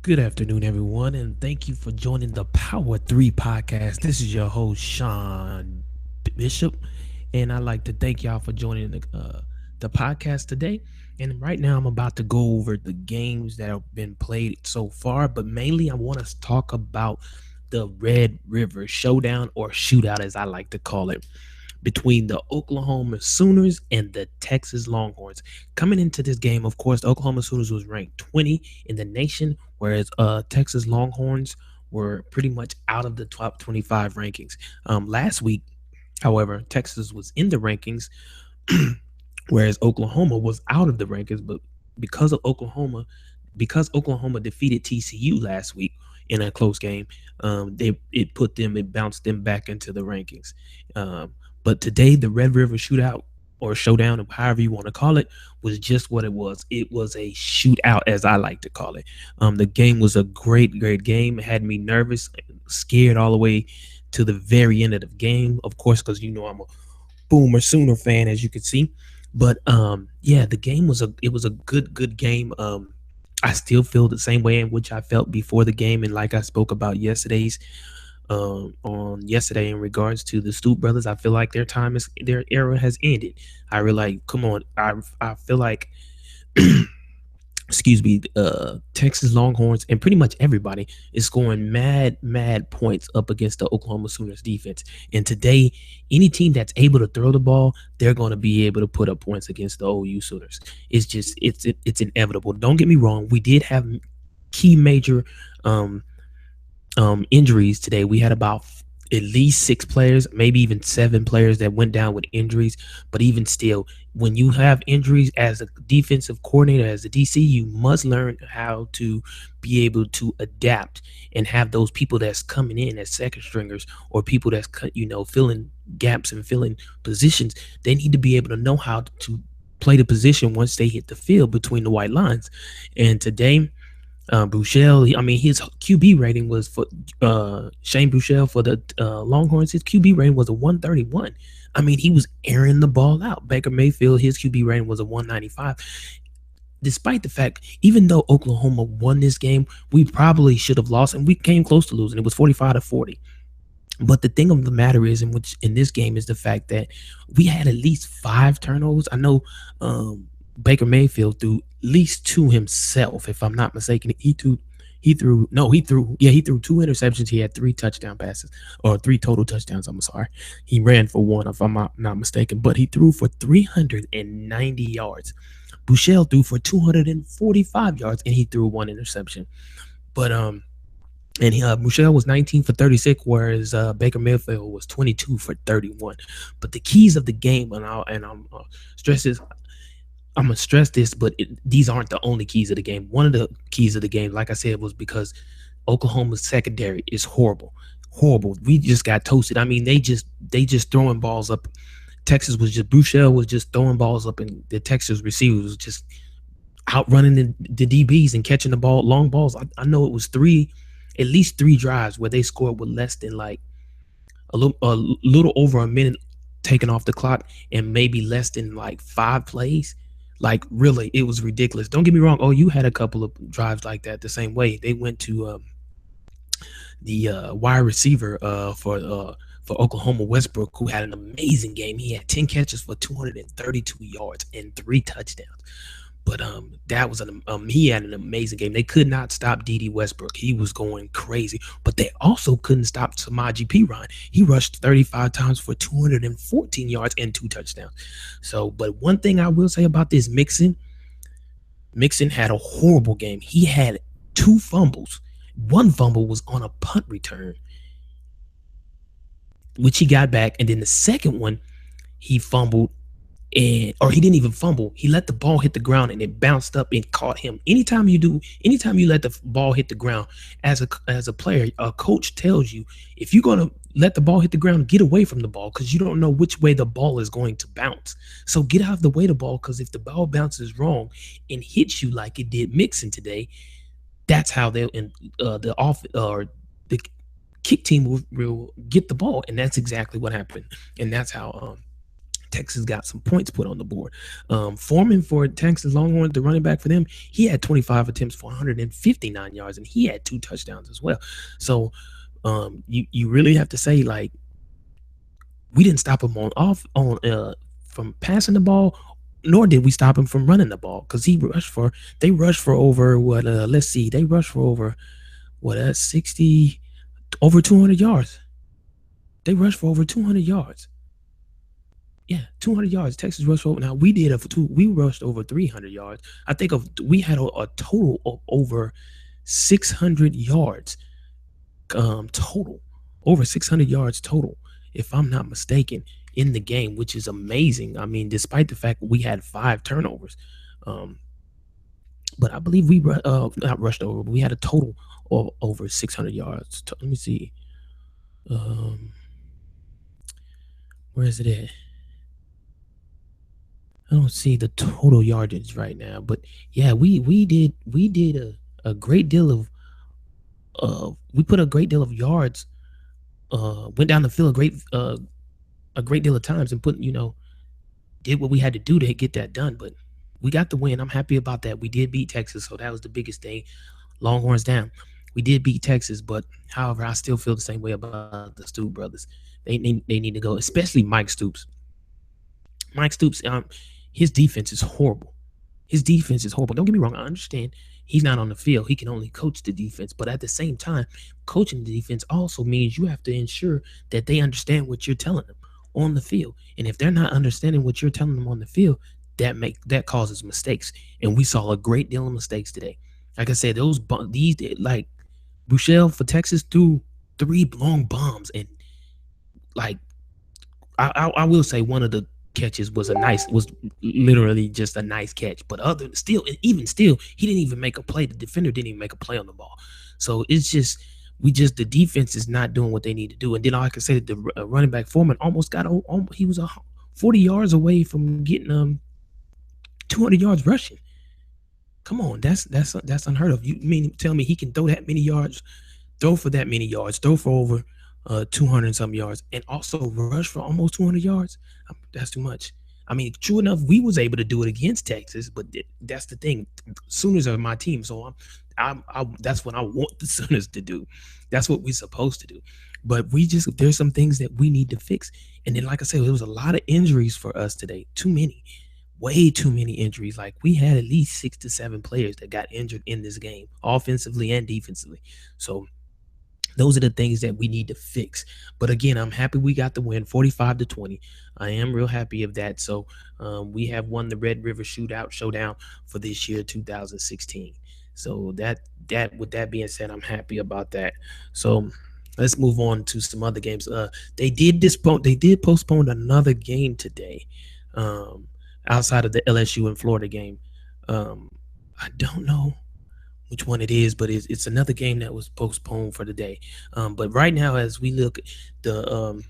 Good afternoon, everyone, and thank you for joining the Power 3 podcast. This is your host, Sean Bishop, and I'd like to thank y'all for joining the podcast today. And right now, I'm about to go over the games that have been played so far, but mainly I want to talk about the Red River Showdown or Shootout, as I like to call it, between the Oklahoma Sooners and the Texas Longhorns. Coming into this game, of course, the Oklahoma Sooners was ranked 20 in the nation, whereas Texas Longhorns were pretty much out of the top 25 rankings. Last week, however, Texas was in the rankings, whereas Oklahoma was out of the rankings. But because of Oklahoma, because Oklahoma defeated TCU last week in a close game, it bounced them back into the rankings. But today, the Red River Shootout or Showdown, or however you want to call it, was just what it was. It was a shootout, as I like to call it. The game was a great game. It had me nervous, scared all the way to the very end of the game. Of course, because I'm a Boomer Sooner fan, as you can see. But yeah, the game was a good game. I still feel the same way in which I felt before the game, and like I spoke about on yesterday in regards to the Stoop brothers. I feel like their era has ended. I really like. Come on, I feel like excuse me, Texas Longhorns and pretty much everybody is scoring mad points up against the Oklahoma Sooners defense. And today, any team that's able to throw the ball, they're going to be able to put up points against the OU Sooners. It's inevitable. Don't get me wrong. We did have key major um, injuries today. We had about at least six players, maybe even seven players that went down with injuries. But even still, when you have injuries as a defensive coordinator, as a DC, you must learn how to be able to adapt and have those people that's coming in as second stringers or people that's filling gaps and filling positions. They need to be able to know how to play the position once they hit the field between the white lines. And today, Bouchel, I mean, his QB rating was for Shane Bouchel for the Longhorns. His QB rating was a 131. I mean, he was airing the ball out. Baker Mayfield, his QB rating was a 195. Despite the fact, even though Oklahoma won this game, we probably should have lost, and we came close to losing. It was 45-40. But the thing of the matter is, in this game, is the fact that we had at least five turnovers. I know Baker Mayfield threw at least two himself, if I'm not mistaken. He threw two interceptions. He had three touchdown passes, or three total touchdowns. I'm sorry. He ran for one, if I'm not mistaken, but he threw for 390 yards. Bouchel threw for 245 yards, and he threw one interception. But Michelle was 19 for 36, whereas Baker Mayfield was 22 for 31. But the keys of the game, stress this, I'm gonna stress this, but these aren't the only keys of the game. One of the keys of the game, like I said, was because Oklahoma's secondary is horrible. We just got toasted. I mean, they just throwing balls up. Texas was just Bouchel was just throwing balls up, and the Texas receivers was just outrunning the DBs and catching the ball, long balls. I know it was at least three drives where they scored with less than like a little over a minute taken off the clock and maybe less than like five plays. Like really, it was ridiculous. Don't get me wrong. Oh, you had a couple of drives like that the same way. They went to the wide receiver for Oklahoma, Westbrook, who had an amazing game. He had 10 catches for 232 yards and three touchdowns. But that was he had an amazing game. They could not stop D.D. Westbrook. He was going crazy. But they also couldn't stop Samaje Perine. He rushed 35 times for 214 yards and two touchdowns. So, but one thing I will say about this Mixon had a horrible game. He had two fumbles. One fumble was on a punt return, which he got back, and then the second one he fumbled, or he didn't even fumble. He let the ball hit the ground and it bounced up and caught him. Anytime you let the ball hit the ground, as a player, a coach tells you, if you're gonna let the ball hit the ground, get away from the ball because you don't know which way the ball is going to bounce. So get out of the way of the ball, because if the ball bounces wrong and hits you like it did Mixon today, that's how they'll the off or the kick team will get the ball, and that's exactly what happened, and that's how Texas got some points put on the board. Foreman for Texas Longhorns, the running back for them, he had 25 attempts for 159 yards, and he had 2 touchdowns as well. So you really have to say, like, we didn't stop him on from passing the ball, nor did we stop him from running the ball, because they rushed for over what, let's see, they rushed for over what, 60, over 200 yards. They rushed for over 200 yards. Yeah, 200 yards. Texas rushed over. Now we rushed over 300 yards. I think we had a total of over 600 yards, total, over 600 yards total, if I'm not mistaken, in the game, which is amazing. I mean, despite the fact we had 5 turnovers, um, but I believe we not rushed over, but we had a total of over 600 yards. Let me see. Um, where is it at? I don't see the total yardage right now, but yeah, we did a great deal of we put a great deal of yards, went down the field a great deal of times, and did what we had to do to get that done. But we got the win. I'm happy about that. We did beat Texas, so that was the biggest thing. Longhorns down. We did beat Texas, but however, I still feel the same way about the Stoops brothers. They need to go, especially Mike Stoops. Mike Stoops, his defense is horrible. His defense is horrible. Don't get me wrong. I understand he's not on the field. He can only coach the defense. But at the same time, coaching the defense also means you have to ensure that they understand what you're telling them on the field. And if they're not understanding what you're telling them on the field, that causes mistakes. And we saw a great deal of mistakes today. Like I said, these, like, Bushell for Texas threw 3 long bombs, and, like, I will say one of the catches was literally just a nice catch. But even still, he didn't even make a play. The defender didn't even make a play on the ball. So it's just the defense is not doing what they need to do. And then all I can say that the running back Foreman almost got, he was 40 yards away from getting 200 yards rushing. Come on, that's unheard of. You mean tell me he can throw that many yards, throw for that many yards, throw for over 200 and some yards, and also rush for almost 200 yards? That's too much. I mean, true enough, we was able to do it against Texas, but that's the thing. Sooners are my team, so that's what I want the Sooners to do. That's what we're supposed to do. But there's some things that we need to fix. And then, like I said, there was a lot of injuries for us today. Too many, way too many injuries. Like, we had at least 6 to 7 players that got injured in this game, offensively and defensively. So those are the things that we need to fix. But again, I'm happy we got the win, 45-20. I am real happy of that. So we have won the Red River Showdown for this year, 2016. So that with that being said, I'm happy about that. So let's move on to some other games. They did postpone another game today, um, outside of the LSU and Florida game. I don't know which one it is, but it's another game that was postponed for the day. But right now, as we look, the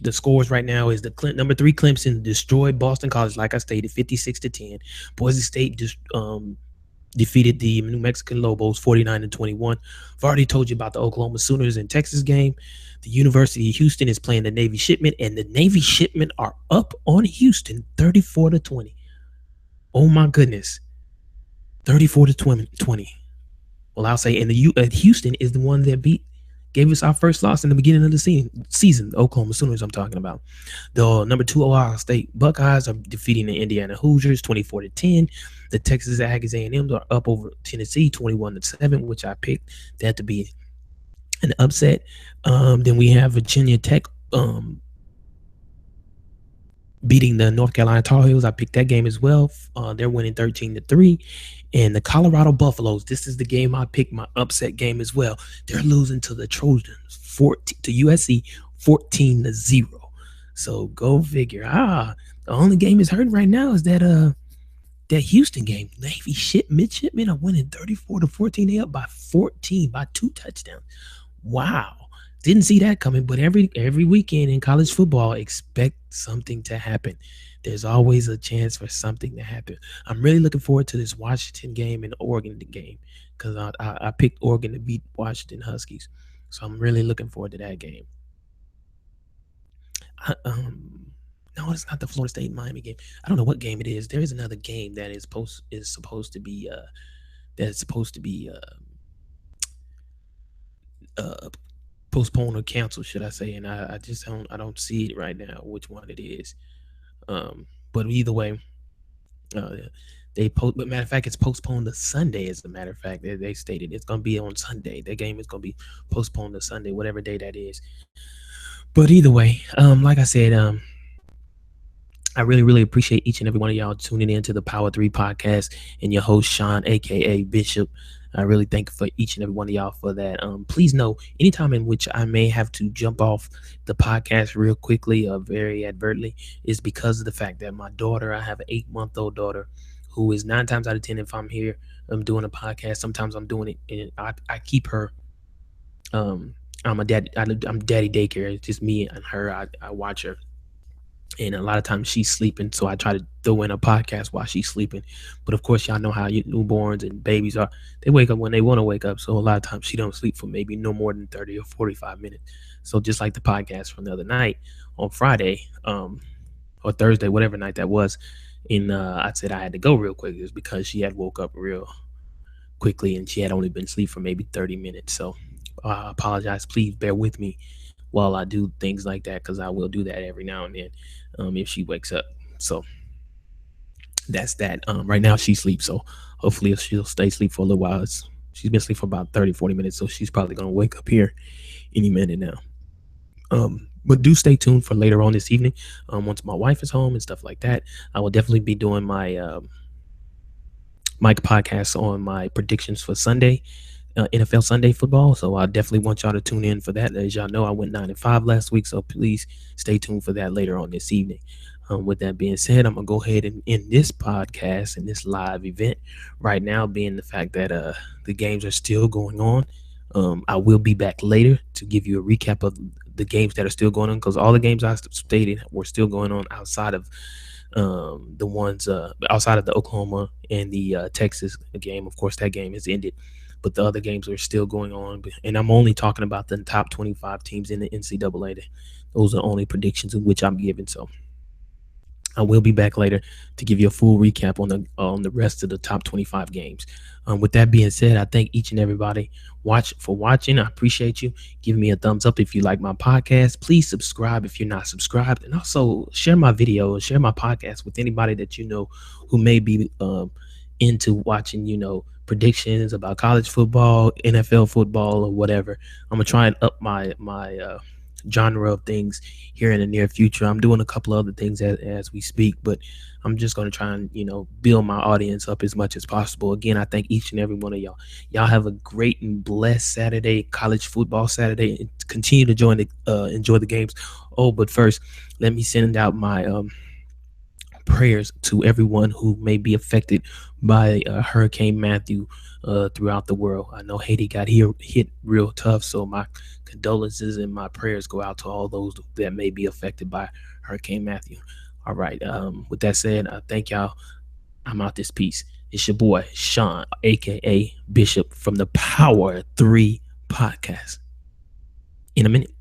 the scores right now is number 3 Clemson destroyed Boston College, like I stated, 56-10. Boise State defeated the New Mexican Lobos 49-21. I've already told you about the Oklahoma Sooners and Texas game. The University of Houston is playing the Navy Shipment, and the Navy Shipment are up on Houston 34-20. Oh my goodness, 34-20. Well, I'll say, and Houston is the one that gave us our first loss in the beginning of the season. The Oklahoma Sooners I'm talking about. The number 2 Ohio State Buckeyes are defeating the Indiana Hoosiers 24-10. The Texas Aggies A&M are up over Tennessee 21-7, which I picked that to be an upset. Then we have Virginia Tech beating the North Carolina Tar Heels. I picked that game as well. They're winning 13-3. And the Colorado Buffaloes, this is the game I picked, my upset game as well. They're losing to the Trojans, to USC, 14-0. So go figure. The only game is hurting right now is that Houston game. Navy midshipmen are winning 34-14. They up by 14, by 2 touchdowns. Wow. Didn't see that coming, but every weekend in college football, expect something to happen. There's always a chance for something to happen. I'm really looking forward to this Washington game and the Oregon game, because I picked Oregon to beat Washington Huskies. So I'm really looking forward to that game. No, it's not the Florida State Miami game. I don't know what game it is. There is another game that is supposed to be that's supposed to be uh postponed or canceled, should I say? And I just don't see it right now which one it is. But either way, uh, But matter of fact, it's postponed to Sunday. As a matter of fact, they stated it's gonna be on Sunday. The game is gonna be postponed to Sunday, whatever day that is. But either way, like I said, I really appreciate each and every one of y'all tuning in to the Power Three podcast and your host Sean, aka Bishop. I really thank for each and every one of y'all for that. Please know anytime in which I may have to jump off the podcast real quickly or very advertently is because of the fact that my daughter, I have an 8-month-old daughter who is 9 times out of 10, if I'm here, I'm doing a podcast. Sometimes I'm doing it and I keep her. I'm a dad. I'm daddy daycare. It's just me and her. I watch her, and a lot of times she's sleeping, so I try to throw in a podcast while she's sleeping. But of course, y'all know how newborns and babies are. They wake up when they want to wake up, so a lot of times she don't sleep for maybe no more than 30 or 45 minutes. So just like the podcast from the other night on Friday, or Thursday, whatever night that was, and I said I had to go real quick, is because she had woke up real quickly and she had only been asleep for maybe 30 minutes. So I apologize. Please bear with me while I do things like that, because I will do that every now and then if she wakes up. So that's that. Right now she sleeps, so hopefully she'll stay asleep for a little while. She's been asleep for about 30, 40 minutes, so she's probably going to wake up here any minute now. But do stay tuned for later on this evening. Once my wife is home and stuff like that, I will definitely be doing my podcast on my predictions for Sunday, NFL Sunday football. So I definitely want y'all to tune in for that. As y'all know, I went 9-5 last week, so please stay tuned for that later on this evening. With that being said, I'm gonna go ahead and end this podcast and this live event right now, being the fact that the games are still going on. I will be back later to give you a recap of the games that are still going on, because all the games I stated were still going on outside of the ones outside of the Oklahoma and the Texas game. Of course, that game has ended, but the other games are still going on. And I'm only talking about the top 25 teams in the NCAA. Those are only predictions in which I'm giving. So I will be back later to give you a full recap on the rest of the top 25 games. With that being said, I thank each and everybody for watching. I appreciate you. Give me a thumbs up if you like my podcast. Please subscribe if you're not subscribed, and also share my video, share my podcast with anybody that you know who may be into watching, predictions about college football, NFL football, or whatever. I'm gonna try and up my genre of things here in the near future. I'm doing a couple other things as we speak, but I'm just going to try and build my audience up as much as possible. Again, I thank each and every one of y'all have a great and blessed Saturday, college football Saturday, and continue to enjoy the games. Oh, but first let me send out my prayers to everyone who may be affected by Hurricane Matthew throughout the world. I know Haiti got hit real tough, so my condolences and my prayers go out to all those that may be affected by Hurricane Matthew. All right. With that said, thank y'all. I'm out this piece. It's your boy Sean, aka Bishop, from the Power 3 podcast. In a minute.